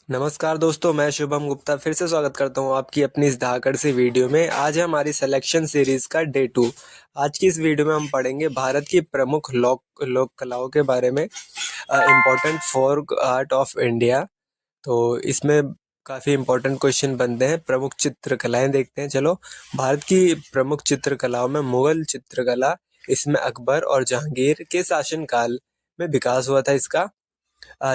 नमस्कार दोस्तों, मैं शुभम गुप्ता फिर से स्वागत करता हूं आपकी अपनी इस धाकड़ सी वीडियो में। आज है हमारी सिलेक्शन सीरीज का डे 2। आज की इस वीडियो में हम पढ़ेंगे भारत की प्रमुख लोक कलाओं के बारे में, important folk art of India. तो इसमें काफ़ी इम्पोर्टेंट क्वेश्चन बनते हैं। प्रमुख चित्रकलाएं देखते हैं। चलो, भारत की प्रमुख चित्रकलाओं में मुगल चित्रकला, इसमें अकबर और जहांगीर के शासनकाल में विकास हुआ था इसका,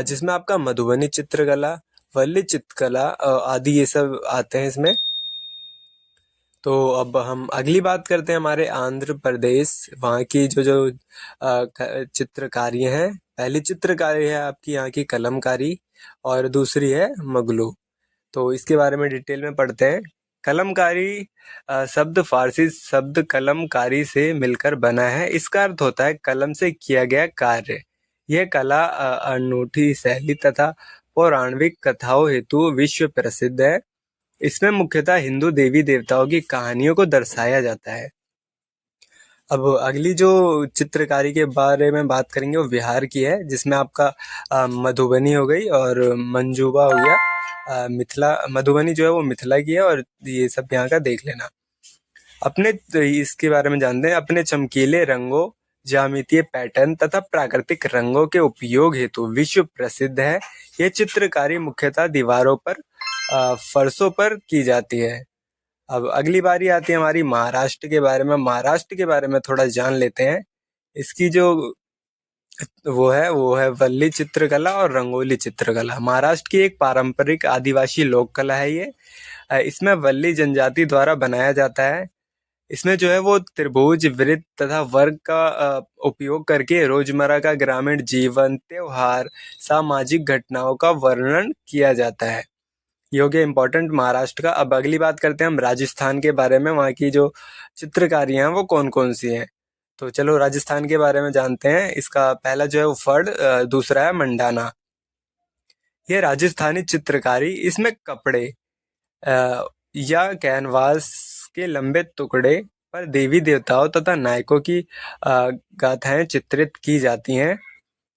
जिसमें आपका मधुबनी चित्रकला, वल्ली चित्रकला आदि ये सब आते हैं इसमें। तो अब हम अगली बात करते हैं हमारे आंध्र प्रदेश, वहाँ की जो जो चित्रकारी हैं। पहली चित्रकारी है आपकी यहाँ की कलमकारी और दूसरी है मगलू। तो इसके बारे में डिटेल में पढ़ते हैं। कलमकारी शब्द फारसी शब्द कलमकारी से मिलकर बना है। इसका अर्थ होता है कलम से किया गया कार्य। यह कला अनूठी शैली तथा पौराणिक कथाओं हेतु विश्व प्रसिद्ध है। इसमें मुख्यतः हिंदू देवी देवताओं की कहानियों को दर्शाया जाता है। अब अगली जो चित्रकारी के बारे में बात करेंगे वो बिहार की है, जिसमें आपका मधुबनी हो गई और मंजूबा हो गया। मिथिला, मधुबनी जो है वो मिथिला की है और ये सब यहाँ का देख लेना। अपने इसके बारे में जानते हैं। अपने चमकीले रंगों, ज्यामितीय पैटर्न तथा प्राकृतिक रंगों के उपयोग हेतु विश्व प्रसिद्ध है। यह चित्रकारी मुख्यतः दीवारों पर, फर्शों पर की जाती है। अब अगली बारी आती है हमारी महाराष्ट्र के बारे में। महाराष्ट्र के बारे में थोड़ा जान लेते हैं। इसकी जो वो है वल्ली चित्रकला और रंगोली चित्रकला। महाराष्ट्र की एक पारंपरिक आदिवासी लोक कला है ये। इसमें वल्ली जनजाति द्वारा बनाया जाता है। इसमें जो है वो त्रिभुज, वृत्त तथा वर्ग का उपयोग करके रोजमर्रा का ग्रामीण जीवन, त्योहार, सामाजिक घटनाओं का वर्णन किया जाता है। ये हो गया इम्पोर्टेंट महाराष्ट्र का। अब अगली बात करते हैं हम राजस्थान के बारे में। वहाँ की जो चित्रकारियाँ हैं वो कौन कौन सी हैं। तो चलो राजस्थान के बारे में जानते हैं। इसका पहला जो है वो फड़, दूसरा है मंडाना। ये राजस्थानी चित्रकारी, इसमें कपड़े या कैनवास के लंबे टुकड़े पर देवी देवताओं तथा नायकों की गाथाएं चित्रित की जाती हैं।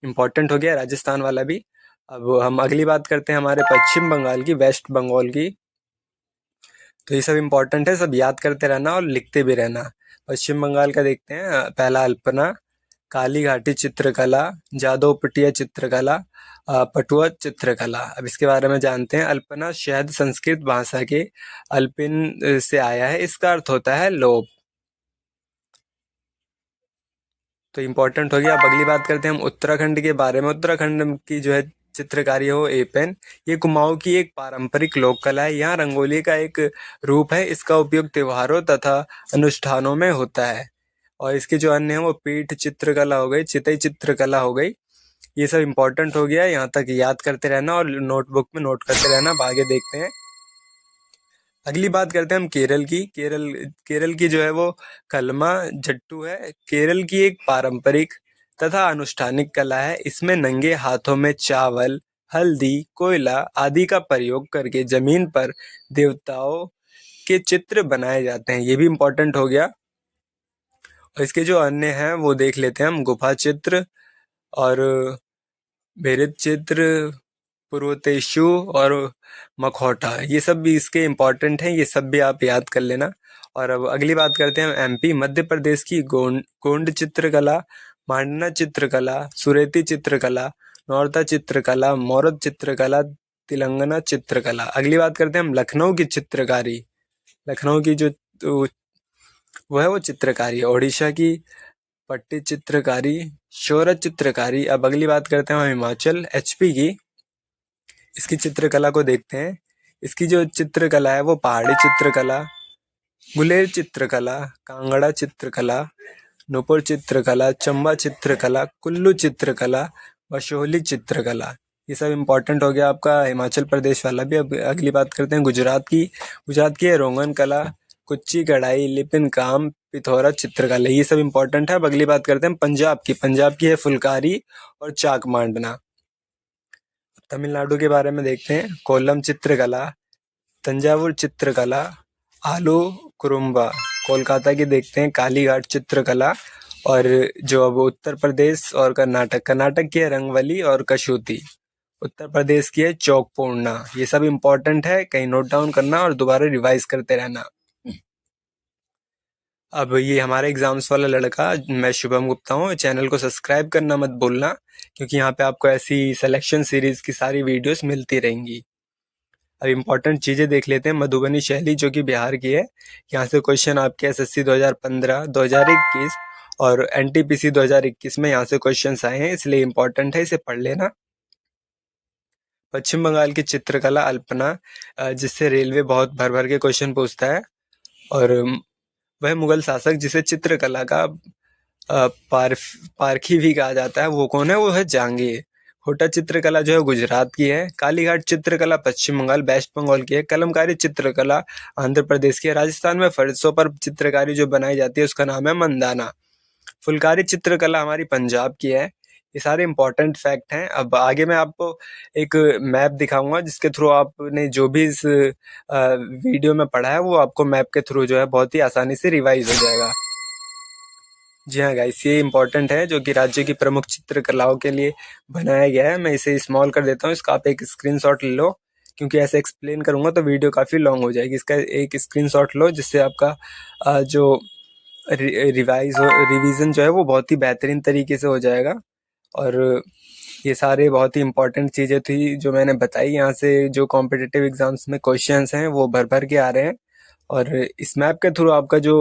इम्पोर्टेंट हो गया राजस्थान वाला भी। अब हम अगली बात करते हैं हमारे पश्चिम बंगाल की, वेस्ट बंगाल की। तो ये सब इम्पोर्टेंट है, सब याद करते रहना और लिखते भी रहना। पश्चिम बंगाल का देखते हैं। पहला अल्पना, काली घाटी चित्रकला, जादवपटिया चित्रकला, पटुआ चित्रकला। अब इसके बारे में जानते हैं। अल्पना शहद संस्कृत भाषा के अल्पिन से आया है। इसका अर्थ होता है लोभ। तो इम्पोर्टेंट हो गया। अब अगली बात करते हैं हम उत्तराखंड के बारे में। उत्तराखंड की जो है चित्रकारी हो एपेन। ये कुमाऊं की एक पारंपरिक लोक कला है। यहाँ रंगोली का एक रूप है। इसका उपयोग त्योहारों तथा अनुष्ठानों में होता है। और इसके जो अन्य है वो पीठ चित्रकला हो गई, चितई चित्रकला हो गई। ये सब इम्पोर्टेंट हो गया। यहाँ तक याद करते रहना और नोटबुक में नोट करते रहना। अब आगे देखते हैं। अगली बात करते हैं हम केरल की। केरल की जो है वो कलमा जट्टू है। केरल की एक पारंपरिक तथा अनुष्ठानिक कला है। इसमें नंगे हाथों में चावल, हल्दी, कोयला आदि का प्रयोग करके जमीन पर देवताओं के चित्र बनाए जाते हैं। ये भी इम्पोर्टेंट हो गया। और इसके जो अन्य हैं वो देख लेते हैं हम। गुफा चित्र और भिरित चित्र, पुरुतेशु और मखौटा, ये सब भी इसके इम्पोर्टेंट हैं। ये सब भी आप याद कर लेना। और अब अगली बात करते हैं एमपी, मध्य प्रदेश की गोंड चित्रकला, मांडना चित्रकला, सुरेती चित्रकला, नौरता चित्रकला, मोरत चित्रकला, तेलंगाना चित्रकला। अगली बात करते हैं हम लखनऊ की चित्रकारी। लखनऊ की जो वो है वो चित्रकारी। ओडिशा की पट्टी चित्रकारी, शोरत चित्रकारी। अब अगली बात करते हैं हम हिमाचल एचपी की। इसकी चित्रकला को देखते हैं। इसकी जो चित्रकला है वो पहाड़ी चित्रकला, गुलेर चित्रकला, कांगड़ा चित्रकला, नूपुर चित्रकला, चंबा चित्रकला, कुल्लू चित्रकला, वशोली चित्रकला। ये सब इम्पोर्टेंट हो गया आपका हिमाचल प्रदेश वाला भी। अब अगली बात करते हैं गुजरात की। गुजरात की है रोगन कला, कुच्ची कढ़ाई, लिपिन काम, पिथौरा चित्रकला। ये सब इम्पोर्टेंट है। अब अगली बात करते हैं पंजाब की। पंजाब की है फुलकारी और चाक मांडना। तमिलनाडु के बारे में देखते हैं। कोल्लम चित्रकला, तंजावुर चित्रकला, आलू कुरुम्बा। कोलकाता की देखते हैं कालीघाट चित्रकला। और जो अब उत्तर प्रदेश और कर्नाटक की है रंगवली और कसूती। उत्तर प्रदेश की है चौक पूर्णा। ये सब इंपॉर्टेंट है, कहीं नोट डाउन करना और दोबारा रिवाइज करते रहना। अब ये हमारे एग्जाम्स वाला लड़का, मैं शुभम गुप्ता हूँ। चैनल को सब्सक्राइब करना मत भूलना, क्योंकि यहाँ पे आपको ऐसी सिलेक्शन सीरीज की सारी वीडियोस मिलती रहेंगी। अब इम्पोर्टेंट चीज़ें देख लेते हैं। मधुबनी शैली जो कि बिहार की है, यहाँ से क्वेश्चन आपके एसएससी 2015, 2021 और एनटीपीसी 2021 में यहाँ से क्वेश्चंस आए हैं, इसलिए इम्पोर्टेंट है, इसे पढ़ लेना। पश्चिम बंगाल की चित्रकला अल्पना, जिससे रेलवे बहुत भर भर के क्वेश्चन पूछता है। और वह मुगल शासक जिसे चित्रकला का पारखी भी कहा जाता है, वो कौन है? वो है जहांगीर। होटा चित्रकला जो है गुजरात की है। कालीघाट चित्रकला पश्चिम बंगाल, वेस्ट बंगाल की है। कलमकारी चित्रकला आंध्र प्रदेश की है। राजस्थान में फर्शों पर चित्रकारी जो बनाई जाती है उसका नाम है मंदाना। फुलकारी चित्रकला हमारी पंजाब की है। ये सारे इंपॉर्टेंट फैक्ट हैं। अब आगे मैं आपको एक मैप दिखाऊंगा, जिसके थ्रू आपने जो भी इस वीडियो में पढ़ा है वो आपको मैप के थ्रू जो है बहुत ही आसानी से रिवाइज हो जाएगा। जी हाँ गाइस, ये इंपॉर्टेंट है, जो कि राज्य की प्रमुख चित्रकलाओं के लिए बनाया गया है। मैं इसे स्मॉल कर देता हूँ, इसका आप एक स्क्रीनशॉट ले लो, क्योंकि ऐसे एक्सप्लेन करूंगा तो वीडियो काफ़ी लॉन्ग हो जाएगी। इसका एक स्क्रीनशॉट लो, जिससे आपका जो रिवीजन जो है वो बहुत ही बेहतरीन तरीके से हो जाएगा। और ये सारे बहुत ही इंपॉर्टेंट चीज़ें थी जो मैंने बताई। यहाँ से जो कॉम्पिटिटिव एग्जाम्स में क्वेश्चंस हैं वो भर भर के आ रहे हैं, और इस मैप के थ्रू आपका जो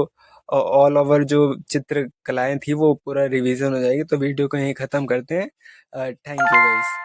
ऑल ओवर जो चित्रकलाएं थी वो पूरा रिवीजन हो जाएगी। तो वीडियो को यहीं ख़त्म करते हैं। Thank you guys.